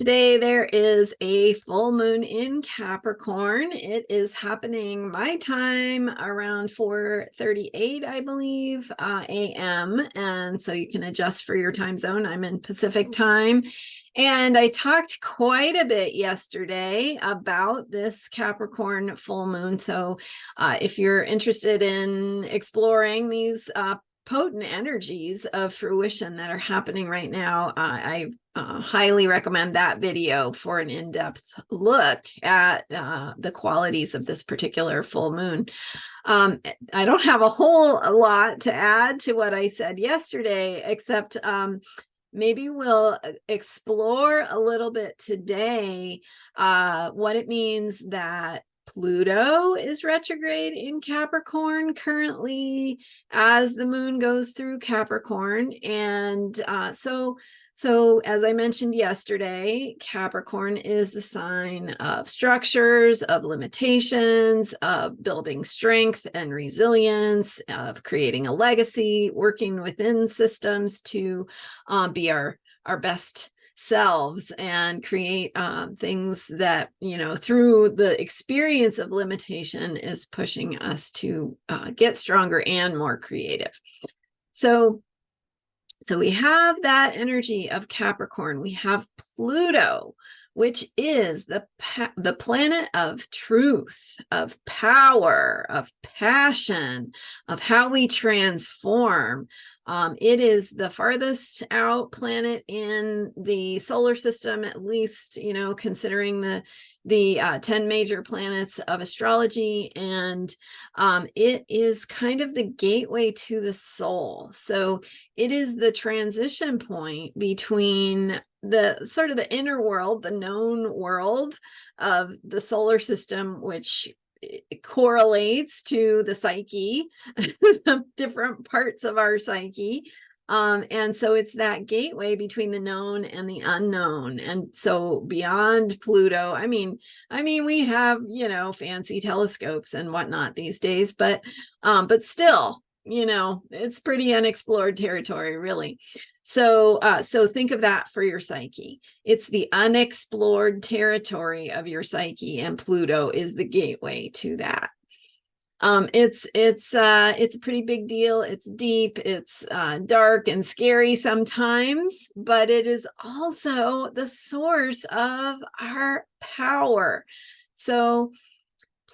Today there is a full moon in Capricorn. It is happening my time around 4:38, I believe, a.m. And so you can adjust for your time zone. I'm in Pacific time. And I talked quite a bit yesterday about this Capricorn full moon. So if you're interested in exploring these potent energies of fruition that are happening right now, I highly recommend that video for an in-depth look at the qualities of this particular full moon. I don't have a whole lot to add to what I said yesterday, except maybe we'll explore a little bit today what it means that Pluto is retrograde in Capricorn currently as the moon goes through Capricorn. And so as I mentioned yesterday, Capricorn is the sign of structures, of limitations, of building strength and resilience, of creating a legacy, working within systems to be our best selves and create things that, through the experience of limitation is pushing us to get stronger and more creative. So we have that energy of Capricorn. We have Pluto, which is the planet of truth, of power, of passion, of how we transform. It is the farthest out planet in the solar system, at least, considering the 10 major planets of astrology. And it is kind of the gateway to the soul. So it is the transition point between the sort of the inner world, the known world of the solar system, which correlates to the psyche, different parts of our psyche. And so it's that gateway between the known and the unknown. And so beyond Pluto, I mean, we have, fancy telescopes and whatnot these days, but still, it's pretty unexplored territory, really. So think of that for your psyche. It's the unexplored territory of your psyche, and Pluto is the gateway to that. It's a pretty big deal. It's deep, it's dark and scary sometimes, but it is also the source of our power. So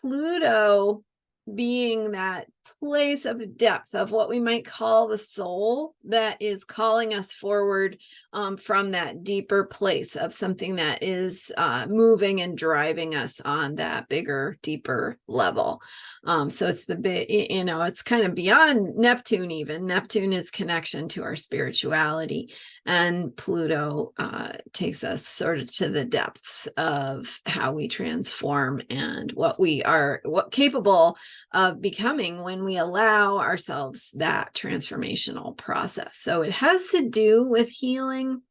Pluto being that place of depth of what we might call the soul that is calling us forward from that deeper place of something that is moving and driving us on that bigger, deeper level. So it's the big, it's kind of beyond Neptune even. Neptune is connection to our spirituality, and Pluto takes us sort of to the depths of how we transform and what capable of becoming when we allow ourselves that transformational process. So it has to do with healing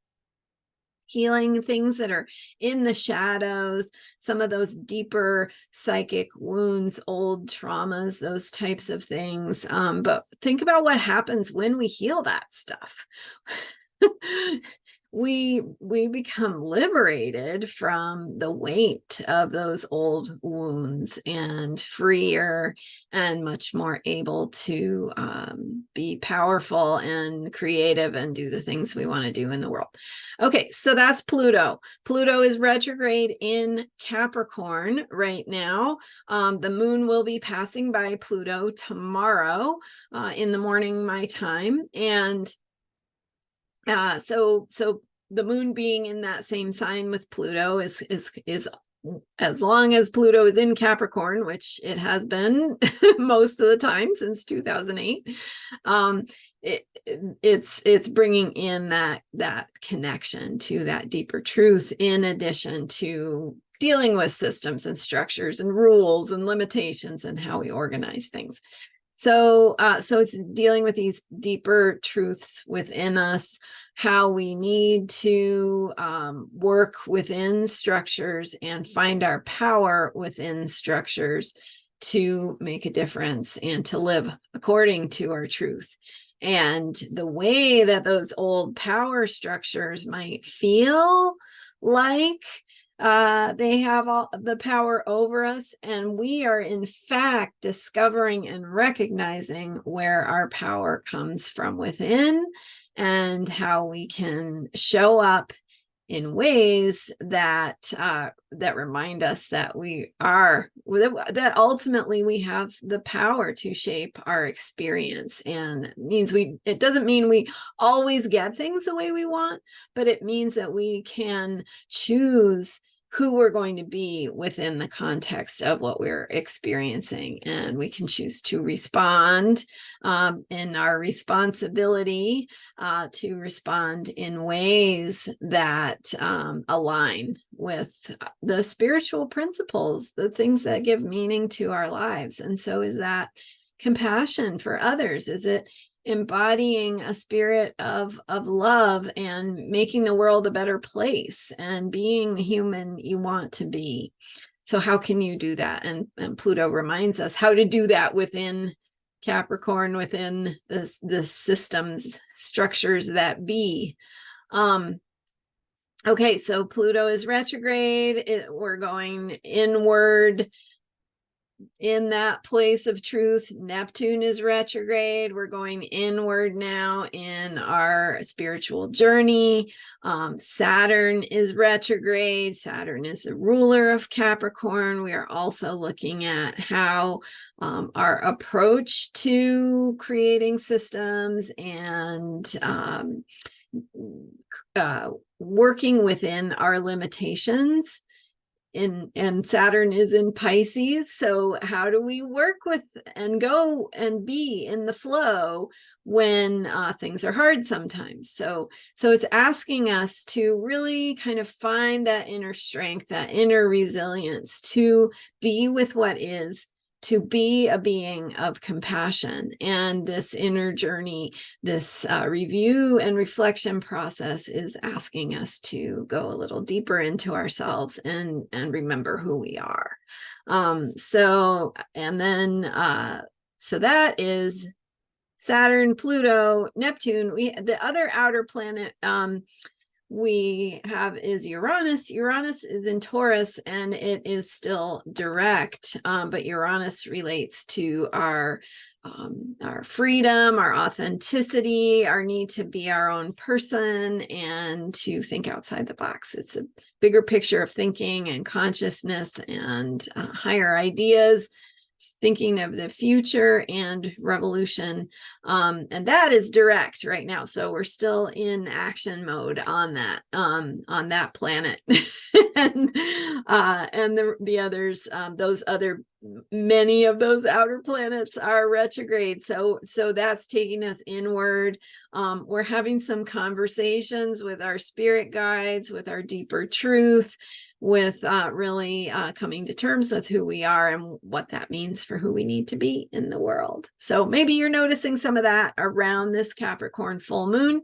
things that are in the shadows, some of those deeper psychic wounds, old traumas, those types of things. But think about what happens when we heal that stuff. we become liberated from the weight of those old wounds and freer and much more able to be powerful and creative and do the things we want to do in the world. Okay, so that's Pluto. Pluto is retrograde in Capricorn right now. The moon will be passing by Pluto tomorrow in the morning, my time. And so the moon being in that same sign with Pluto is as long as Pluto is in Capricorn, which it has been most of the time since 2008. It's bringing in that connection to that deeper truth, in addition to dealing with systems and structures and rules and limitations and how we organize things. So it's dealing with these deeper truths within us, how we need to work within structures and find our power within structures to make a difference and to live according to our truth. And the way that those old power structures might feel like they have all the power over us, and we are in fact discovering and recognizing where our power comes from within and how we can show up in ways that that remind us that that ultimately we have the power to shape our experience. And it doesn't mean we always get things the way we want, but it means that we can choose who we're going to be within the context of what we're experiencing. And we can choose to respond in our responsibility to respond in ways that align with the spiritual principles, the things that give meaning to our lives. And so is that compassion for others? Is it embodying a spirit of love and making the world a better place and being the human you want to be? So how can you do that? And Pluto reminds us how to do that within Capricorn, within the systems, structures that be. Okay, so Pluto is retrograde. We're going inward in that place of truth. Neptune is retrograde. We're going inward now in our spiritual journey. Saturn is retrograde. Saturn is the ruler of Capricorn. We are also looking at how our approach to creating systems and working within our limitations. And Saturn is in Pisces. So how do we work with and go and be in the flow when things are hard sometimes? So it's asking us to really kind of find that inner strength, that inner resilience, to be with what is, to be a being of compassion. And this inner journey, this review and reflection process is asking us to go a little deeper into ourselves and remember who we are. So that is Saturn, Pluto, Neptune. The other outer planet we have is Uranus. Uranus is in Taurus, and it is still direct, but Uranus relates to our freedom, our authenticity, our need to be our own person and to think outside the box. It's a bigger picture of thinking and consciousness and higher ideas, thinking of the future and revolution. And that is direct right now. So we're still in action mode on that planet. and the others, many of those outer planets are retrograde. So that's taking us inward. We're having some conversations with our spirit guides, with our deeper truth, with really coming to terms with who we are and what that means for who we need to be in the world. So maybe you're noticing some of that around this Capricorn full moon.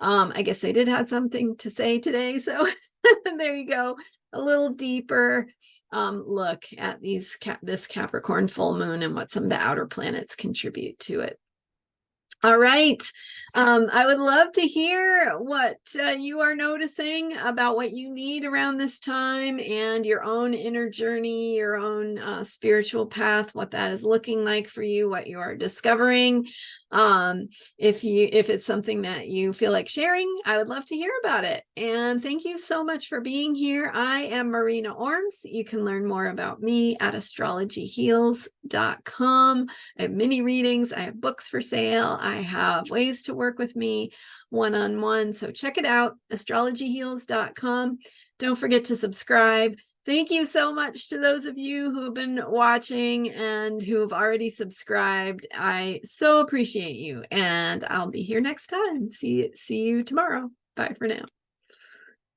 I guess I did have something to say today. So there you go. A little deeper look at this Capricorn full moon and what some of the outer planets contribute to it. All right. I would love to hear what you are noticing about what you need around this time and your own inner journey, your own spiritual path, what that is looking like for you, what you are discovering. If it's something that you feel like sharing, I would love to hear about it. And thank you so much for being here. I am Marina Ormes. You can learn more about me at astrologyheals.com. I have mini readings. I have books for sale. I have ways to work with me one-on-one. So check it out, astrologyheals.com. Don't forget to subscribe. Thank you so much to those of you who have been watching and who have already subscribed. I so appreciate you, and I'll be here next time. See you tomorrow. Bye for now.